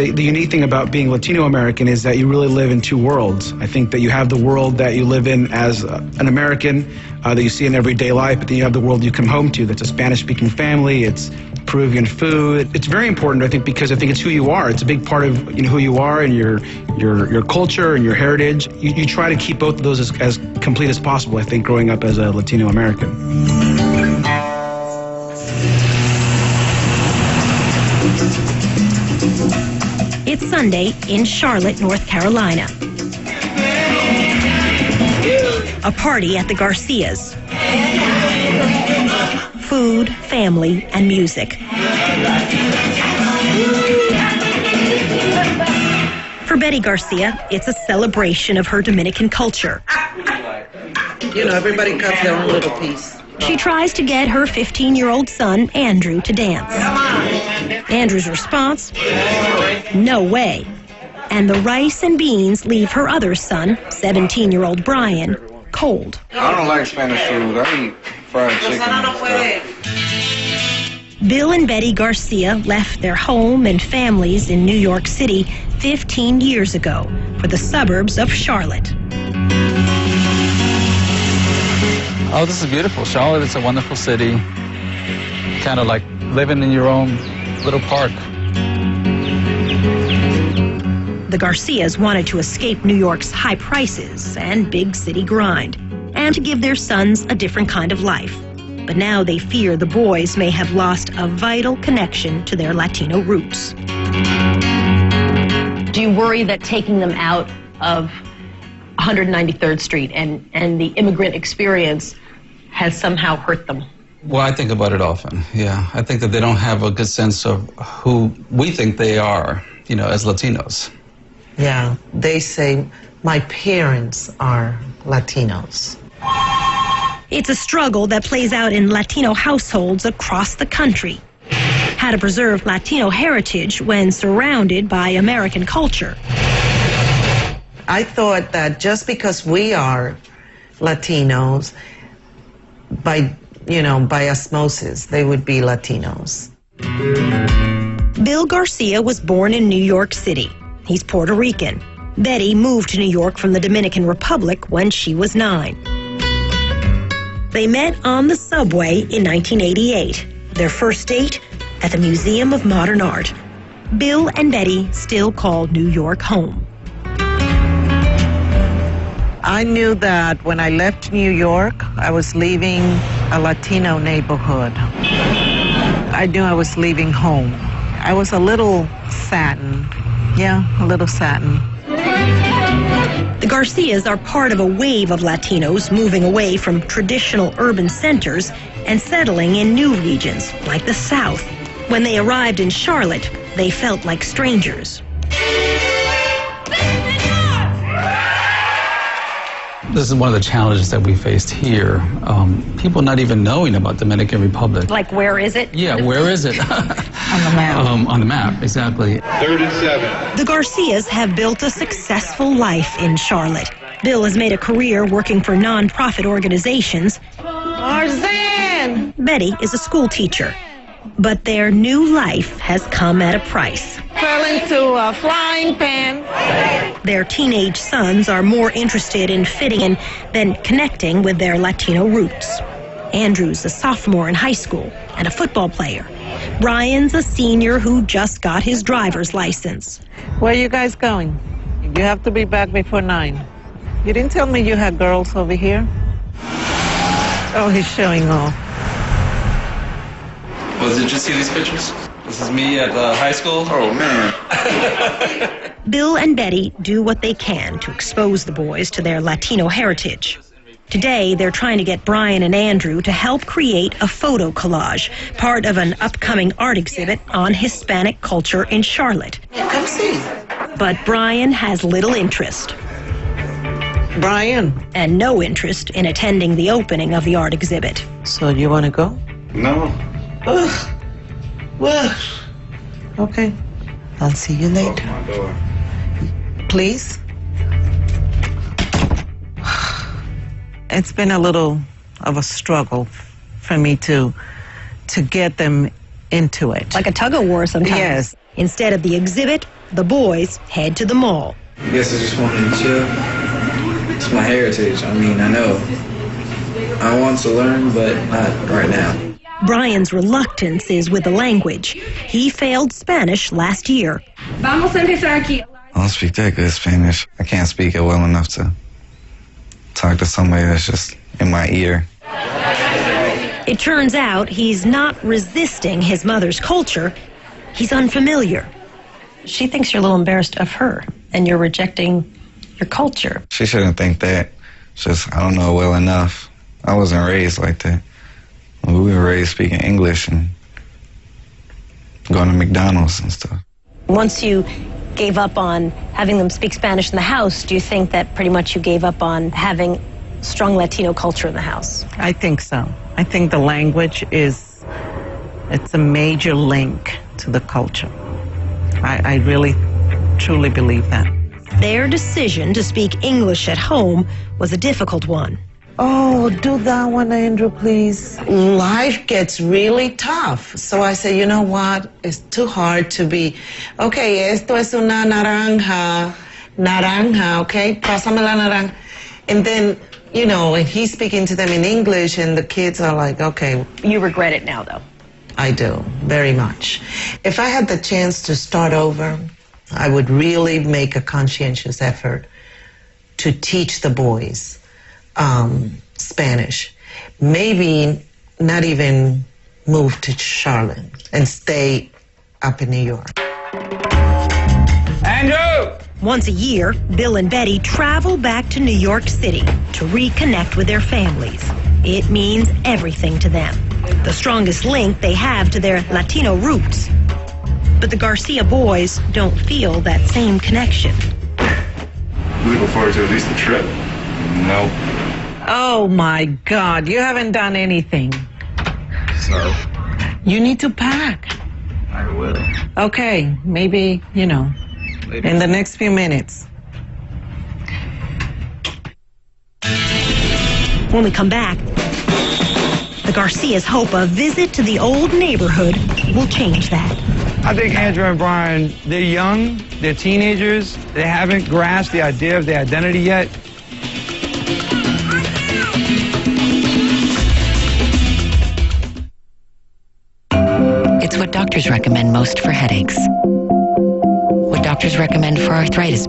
the unique thing about being Latino American is that you really live in two worlds. I think that you have the world that you live in as an American, that you see in everyday life, but then you have the world you come home to that's a Spanish-speaking family, it's Peruvian food. It's very important, I think, because I think it's who you are. It's a big part of who you are and your culture and your heritage. You try to keep both of those as complete as possible, I think, growing up as a Latino American. It's Sunday in Charlotte, North Carolina. A party at the Garcias. Food, family, and music. For Betty Garcia, it's a celebration of her Dominican culture. You know, everybody cuts their own little piece. She tries to get her 15-year-old son, Andrew, to dance. Andrew's response, no way. And the rice and beans leave her other son, 17-year-old Brian, cold. I don't like Spanish food. I eat fried chicken and stuff. Bill and Betty Garcia left their home and families in New York City 15 years ago for the suburbs of Charlotte. Oh, this is beautiful. Charlotte is a wonderful city. Kind of like living in your own little park. The Garcias wanted to escape New York's high prices and big city grind, and to give their sons a different kind of life. But now they fear the boys may have lost a vital connection to their Latino roots. Do you worry that taking them out of 193rd Street and the immigrant experience has somehow hurt them? Well, I think about it often, yeah. I think that they don't have a good sense of who we think they are, as Latinos. Yeah, they say, my parents are Latinos. It's a struggle that plays out in Latino households across the country. How to preserve Latino heritage when surrounded by American culture. I thought that just because we are Latinos, by osmosis, they would be Latinos. Bill Garcia was born in New York City. He's Puerto Rican. Betty moved to New York from the Dominican Republic when she was 9. They met on the subway in 1988. Their first date at the Museum of Modern Art. Bill and Betty still call New York home. I knew that when I left New York, I was leaving a Latino neighborhood. I knew I was leaving home. I was a little saddened. Yeah, a little saddened. The Garcias are part of a wave of Latinos moving away from traditional urban centers and settling in new regions, like the South. When they arrived in Charlotte, they felt like strangers. This is one of the challenges that we faced here. People not even knowing about Dominican Republic. Like, where is it? Yeah, where is it? On the map. On the map, exactly. 37. The Garcias have built a successful life in Charlotte. Bill has made a career working for nonprofit organizations. Tarzan! Betty is a school teacher. But their new life has come at a price. Fell into a frying pan. Their teenage sons are more interested in fitting in than connecting with their Latino roots. Andrew's a sophomore in high school and a football player. Brian's a senior who just got his driver's license. Where are you guys going? You have to be back before 9. You didn't tell me you had girls over here? Oh, he's showing off. Well, did you see these pictures? This is me at high school. Oh, man. Bill and Betty do what they can to expose the boys to their Latino heritage. Today, they're trying to get Brian and Andrew to help create a photo collage, part of an upcoming art exhibit on Hispanic culture in Charlotte. Come see. But Brian has little interest. Brian. And no interest in attending the opening of the art exhibit. So you want to go? No. Ugh. Well, okay. I'll see you later. My door. Please? It's been a little of a struggle for me to get them into it. Like a tug-of-war sometimes. Yes. Instead of the exhibit, the boys head to the mall. I guess I just wanted to chill. It's my heritage. I mean, I know. I want to learn, but not right now. Brian's reluctance is with the language. He failed Spanish last year. Vamos a empezar aquí. I don't speak that good Spanish. I can't speak it well enough to talk to somebody that's just in my ear. It turns out he's not resisting his mother's culture. He's unfamiliar. She thinks you're a little embarrassed of her, and you're rejecting your culture. She shouldn't think that. It's just, I don't know well enough. I wasn't raised like that. We were raised speaking English and going to McDonald's and stuff. Once you gave up on having them speak Spanish in the house, do you think that pretty much you gave up on having strong Latino culture in the house? I think so. I think the language it's a major link to the culture. I really, truly believe that. Their decision to speak English at home was a difficult one. Oh, do that one, Andrew, please. Life gets really tough. So I say, you know what? It's too hard to be, okay, esto es una naranja, okay? Pásame la naranja. And then, you know, and he's speaking to them in English, and the kids are like, okay. You regret it now, though. I do, very much. If I had the chance to start over, I would really make a conscientious effort to teach the boys Spanish. Maybe not even move to Charlotte and stay up in New York. Andrew! Once a year, Bill and Betty travel back to New York City to reconnect with their families. It means everything to them. The strongest link they have to their Latino roots. But the Garcia boys don't feel that same connection. We look forward to at least a trip. Nope. Oh my God, you haven't done anything. So? You need to pack. I will. Okay, maybe, you know, in the next few minutes. When we come back, the Garcias hope a visit to the old neighborhood will change that. I think Andrew and Brian, they're young, they're teenagers, they haven't grasped the idea of their identity yet. It's what doctors recommend most for headaches. What doctors recommend for arthritis